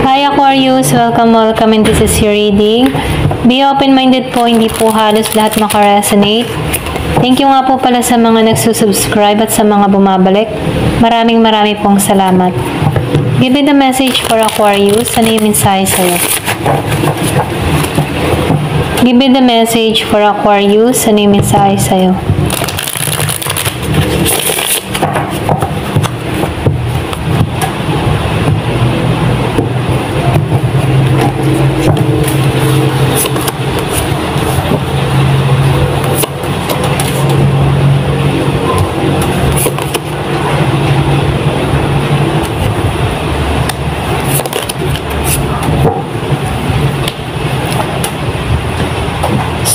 Hi Aquarius! Welcome and this is your reading. Be open-minded po, hindi po halos lahat makaresonate. Thank you nga po pala sa mga nagsusubscribe at sa mga bumabalik. Maraming pong salamat. Give me the message for Aquarius. Ano yung mensahe sa'yo? Give me the message for Aquarius. Ano yung mensahe sa'yo?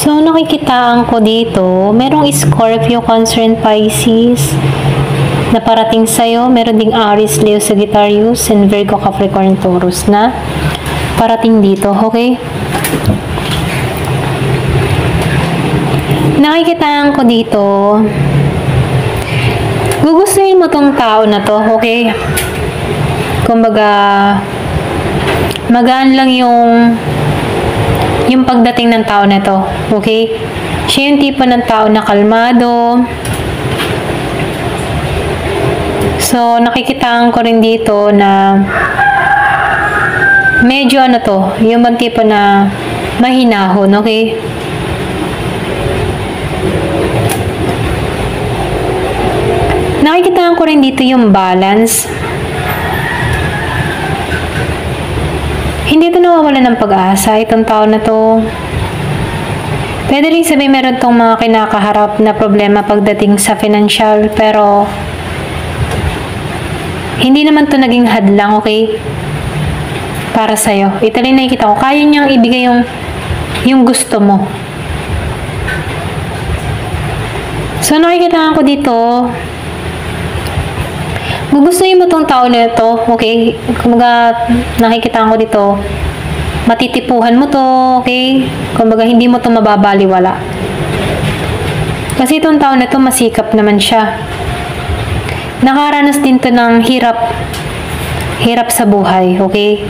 So, nakikitaan ko dito, merong Scorpio, Cancer, and Pisces na parating sa'yo. Meron ding Aries, Leo, Sagittarius, and Virgo, Capricorn, Taurus na parating dito, okay? Nakikitaan ko dito, gugustuhin mo tong tao na to, okay? Kumbaga, magaan lang yung pagdating ng tao na to, okay? Siya yung tipo ng tao na kalmado. So, nakikitaan ko rin dito na medyo ano to, yung bang tipo na mahinahon, okay? Nakikitaan ko rin dito yung balance. Hindi ito nawawala ng pag-asa, itong tao na to. Pwede rin sabihin meron tong mga kinakaharap na problema pagdating sa financial, pero hindi naman to naging hadlang, okay? Para sa'yo. Ito rin nakikita ko, kaya niyang ibigay yung gusto mo. So, nakikita ko dito, gugustuhin mo tong tao na ito, okay? Kumbaga, nakikita ko dito, matitipuhan mo to, okay? Kumbaga, hindi mo to mababaliwala. Kasi itong tao na ito, masikap naman siya. Nakaranas din to ng hirap sa buhay, okay?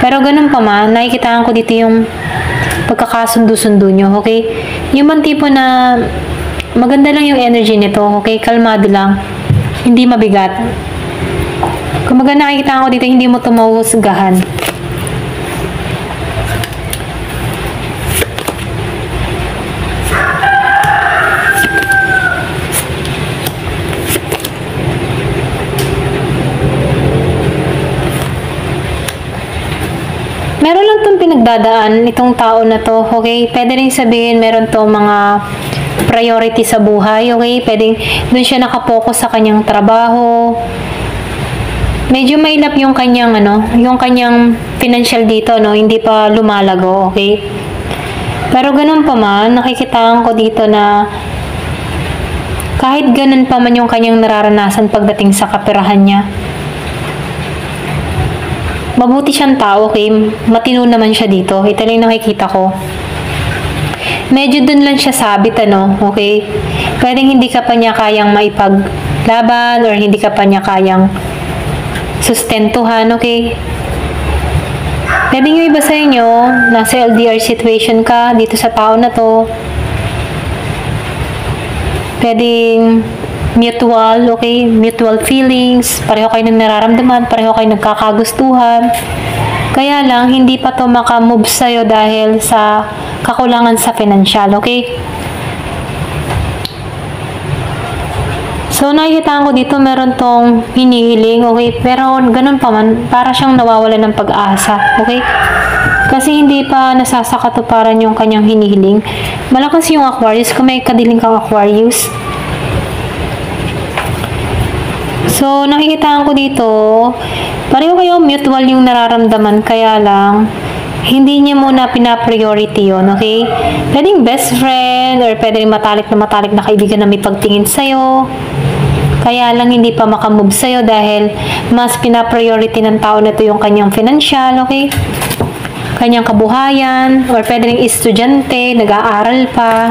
Pero ganun pa man, nakikita ko dito yung pagkakasundo-sundo nyo, okay? Yung man tipo na maganda lang yung energy nito, okay? Kalmado lang, hindi mabigat. Kumbaga nakikita ko dito, hindi mo ito mahuhusgahan. Meron lang itong pinagdadaan, itong tao na to, okay? Pwede rin sabihin, meron itong mga priority sa buhay, okay? Pwedeng doon siya nakapokus sa kanyang trabaho. Medyo mailap yung kanyang yung kanyang financial dito, no, hindi pa lumalago, okay? Pero ganun pa man, nakikitaan ko dito na kahit ganun pa man yung kanyang nararanasan pagdating sa kaperahan niya, mabuti siyang tao, okay? Matino naman siya dito. Ito lang nakikita ko. Medyo dun lang siya sabit, okay? Pwedeng hindi ka pa niya kayang maipaglaban or hindi ka pa niya kayang sustentuhan, okay? Pwedeng yung iba sa inyo, nasa LDR situation ka dito sa tao na to. Pwedeng mutual, okay? Mutual feelings, pareho kayo ng nararamdaman, pareho kayo nagkakagustuhan. Kaya lang, hindi pa to makamove sa'yo dahil sa kakulangan sa financial, okay? So, nakikita ko dito, meron tong hinihiling, okay? Pero, ganun pa man, para siyang nawawala ng pag-asa, okay? Kasi hindi pa nasasakatuparan yung kanyang hinihiling. Malakas yung Aquarius, kung may kadiling kang Aquarius. So, nakikita ko dito, pareho kayo mutual yung nararamdaman, kaya lang, hindi niya muna pina-priority yun, okay? Pwedeng best friend, or pwedeng matalik na kaibigan na may pagtingin sa'yo. Kaya lang hindi pa makamove sa'yo dahil mas pina-priority ng tao na ito yung kanyang financial, okay? Kanyang kabuhayan, or pwedeng estudyante, nag-aaral pa.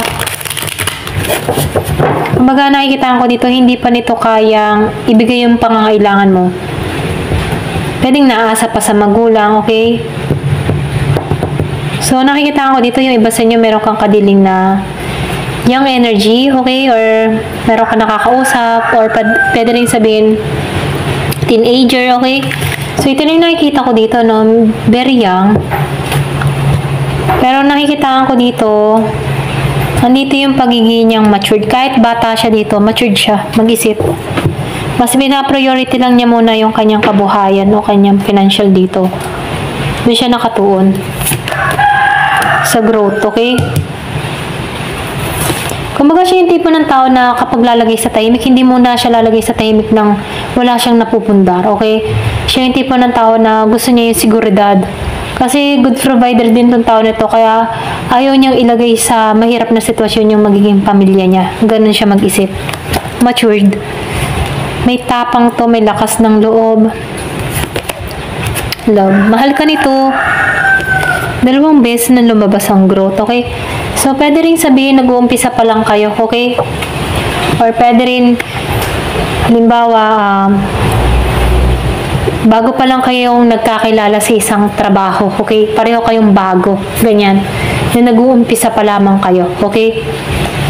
Kumbaga nakikita ko dito, hindi pa nito kayang ibigay yung pangangailangan mo. Pwedeng naasa pa sa magulang, okay? So, nakikita ko dito yung iba sa inyo, meron kang kadiling na young energy, okay? Or meron kang nakakausap, or pwede rin sabihin teenager, okay? So, ito na yung nakikita ko dito, no? Very young. Pero nakikita ko dito, andito yung pagiging niyang matured. Kahit bata siya dito, matured siya, mag-isip. Mas priority lang niya muna yung kanyang kabuhayan o kanyang financial dito. Doon siya nakatuon. Sa growth, okay? Kumbaga siya yung tipo ng tao na kapag lalagay sa tahimik, hindi muna siya lalagay sa tahimik nang wala siyang napupundar, okay? Siya yung tipo ng tao na gusto niya yung seguridad. Kasi good provider din tong tao nito, kaya ayaw niyang ilagay sa mahirap na sitwasyon yung magiging pamilya niya. Ganun siya mag-isip. Matured. May tapang to, may lakas ng loob. Love. Mahal ka nito. Dalawang beses na lumabas ang growth, okay? So, pwede rin sabihin nag-uumpisa pa lang kayo, okay? Or pwede rin, halimbawa, bago pa lang kayong nagkakilala sa isang trabaho, okay? Pareho kayong bago, ganyan. Na nag-uumpisa pa lamang kayo, okay?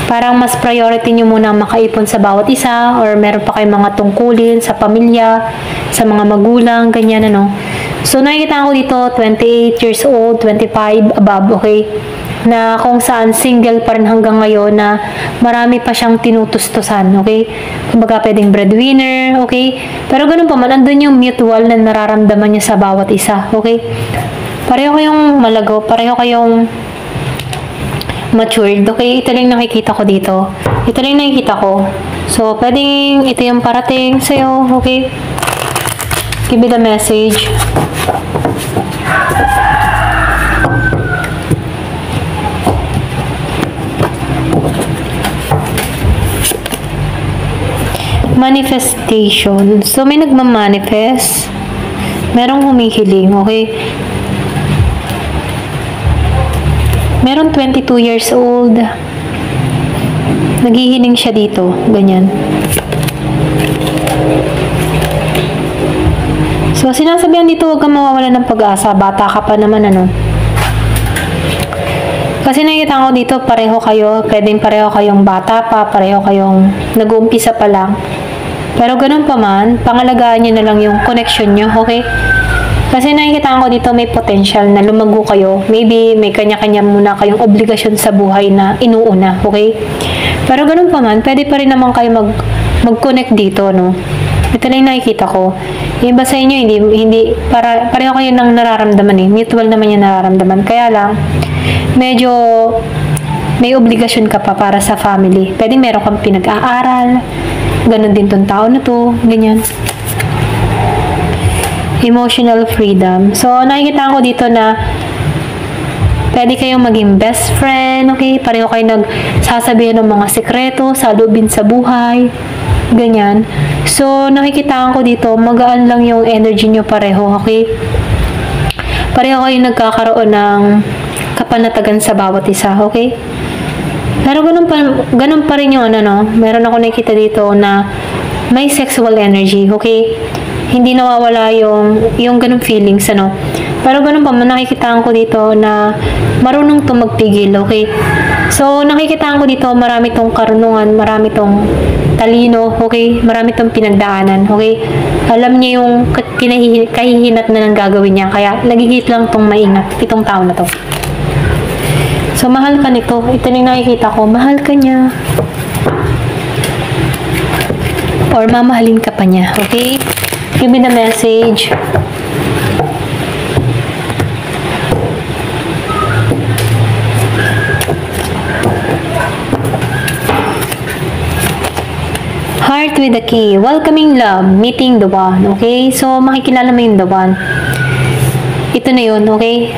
Parang mas priority nyo muna makaipon sa bawat isa, or meron pa kayong mga tungkulin sa pamilya, sa mga magulang, ganyan, ano. So, nakikita ko dito, 28 years old, 25 above, okay? Na kung saan single pa rin hanggang ngayon, na marami pa siyang tinutustusan, okay? Kumbaga pwedeng breadwinner, okay? Pero ganun pa man, andun yung mutual na nararamdaman niya sa bawat isa, okay? Pareho kayong malago, pareho kayong matured, okay? Ito lang nakikita ko dito. Ito lang nakikita ko. So, pwedeng ito yung parating sa'yo, okay? Give me the message. Manifestation. So, may nagmamanifest. Merong humihiling, okay? Meron 22 years old. Naghihiling siya dito. Ganyan. So, sinasabihan dito, huwag kang mawawala ng pag-asa. Bata ka pa naman, ano? Kasi nakikita ko dito, pareho kayo. Pwedeng pareho kayong bata pa, pareho kayong nag-uumpisa pa lang. Pero ganun pa man, pangalagaan nyo na lang yung connection nyo, okay? Kasi nakikita ko dito, may potential na lumago kayo. Maybe may kanya-kanya muna kayong obligasyon sa buhay na inuuna, okay? Pero ganun pa man, pwede pa rin naman kayo mag-connect dito, no? Ito lang yung nakikita ko. Yung iba sa inyo, hindi pareho kayo nang nararamdaman eh. Mutual naman yung nararamdaman. Kaya lang, medyo may obligasyon ka pa para sa family. Pwede meron kang pinag-aaral. Ganon din tong tao na to. Ganyan. Emotional freedom. So, nakikita ko dito na pwede kayong maging best friend. Okay? Pareho kayo nagsasabihin ng mga sekreto, salubin sa buhay. Ganyan. So, nakikita ko dito, magaan lang yung energy nyo pareho, okay? Pareho kayo nagkakaroon ng kapanatagan sa bawat isa, okay? Pero ganun pa rin yung ano, no? Meron ako nakikita dito na may sexual energy, okay? Hindi nawawala yung ganung feelings, ano? Pero ganun pa, nakikita ko dito na marunong to magpigil, okay? So, nakikita ko dito, marami tong karunungan, marami tong talino, okay? Marami tong pinagdaanan, okay? Alam niya yung kahihinat na nang gagawin niya, kaya nagigit lang tong maingat, itong tao na to. So, mahal ka nito. Ito yung nakikita ko, mahal ka niya. Or mamahalin ka pa niya, okay? Give me the message. Heart with the key. Welcoming love. Meeting the one. Okay? So, makikilala mo yung the one. Ito na yun. Okay?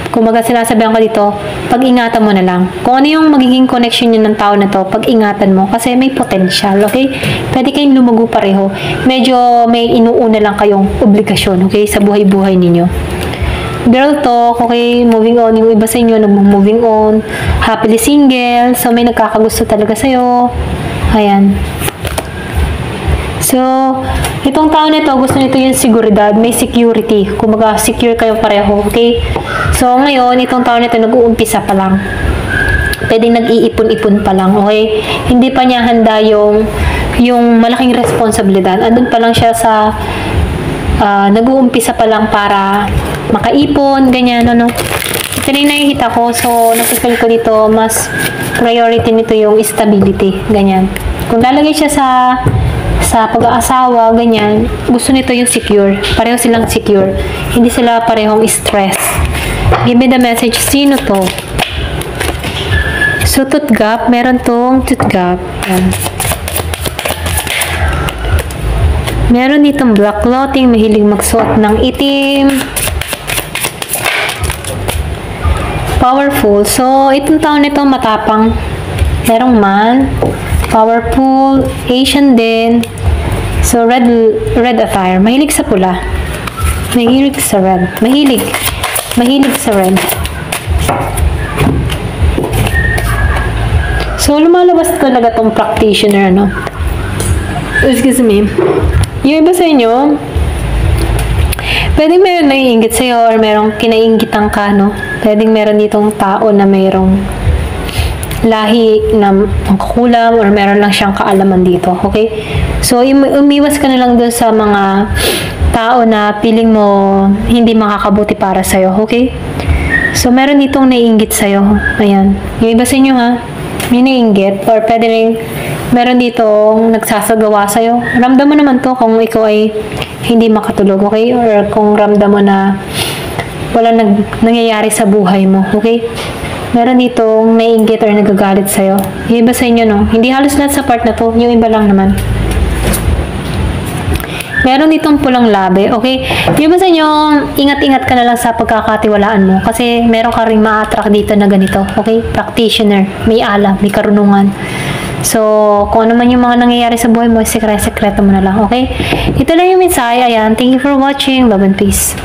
Kumbaga sinasabihan ko dito, pag-ingatan mo na lang. Kung ano yung magiging connection nyo ng tao na to, pag-ingatan mo. Kasi may potential. Okay? Pwede kayong lumago pareho. Medyo may inuuna lang kayong obligasyon. Okay? Sa buhay-buhay ninyo. Girl talk, okay, moving on. Yung iba sa inyo, nag-moving on. Happily single. So, may nagkakagusto talaga sa'yo. Ayan. So, itong tao nito, gusto nito yung seguridad, may security. Kumbaga, secure kayo pareho, okay? So, ngayon, itong tao nito, nag-uumpisa pa lang. Pwedeng nag-iipon-ipon pa lang, okay? Hindi pa niya handa yung malaking responsibilidad. Andun pa lang siya sa nag-uumpisa pa lang para makaipon, ganyan, ano. Ito na yung nakikita ko. So, napipil ko dito, mas priority nito yung stability, ganyan. Kung lalagay siya sa pag-aasawa, ganyan, gusto nito yung secure. Pareho silang secure. Hindi sila parehong stress. Give me the message. Sino to? So, tooth gap. Meron tong tooth gap. Yan. Meron ditong black clothing. Mahilig magsuot ng itim. Powerful. So, itong taon nito matapang. Merong man. Powerful. Asian din. So, red attire. Mahilig sa pula. Mahilig sa red. Mahilig sa red. So, lumalabas talaga tong practitioner, no? Excuse me. Yung iba sa inyo, pwedeng meron naiingit sa'yo or merong kinaingitan ka, no? Pwedeng meron ditong tao na merong lahi na kukulam or meron lang siyang kaalaman dito, okay? So, umiwas ka na lang dun sa mga tao na feeling mo hindi makakabuti para sa'yo, okay? So, meron ditong naiinggit sa'yo. Ayan. Yung iba sa inyo, ha? May naiinggit or pwede rin meron ditong nagsasagawa sa'yo. Ramdam mo naman to kung ikaw ay hindi makatulog, okay? Or kung ramdam mo na wala nangyayari sa buhay mo, okay? Meron ditong naiinggit or nagagalit sa'yo. Yung iba sa inyo, no? Hindi halos lahat sa part na to. Yung iba lang naman. Meron ditong pulang labi, okay? Yung iba sa inyo, ingat-ingat ka na lang sa pagkakatiwalaan mo. Kasi meron ka rin ma-attract dito na ganito, okay? Practitioner. May alam, may karunungan. So, kung ano man yung mga nangyayari sa buhay mo, sekreto mo na lang, okay? Ito lang yung mensahe. Ayan. Thank you for watching. Love and peace.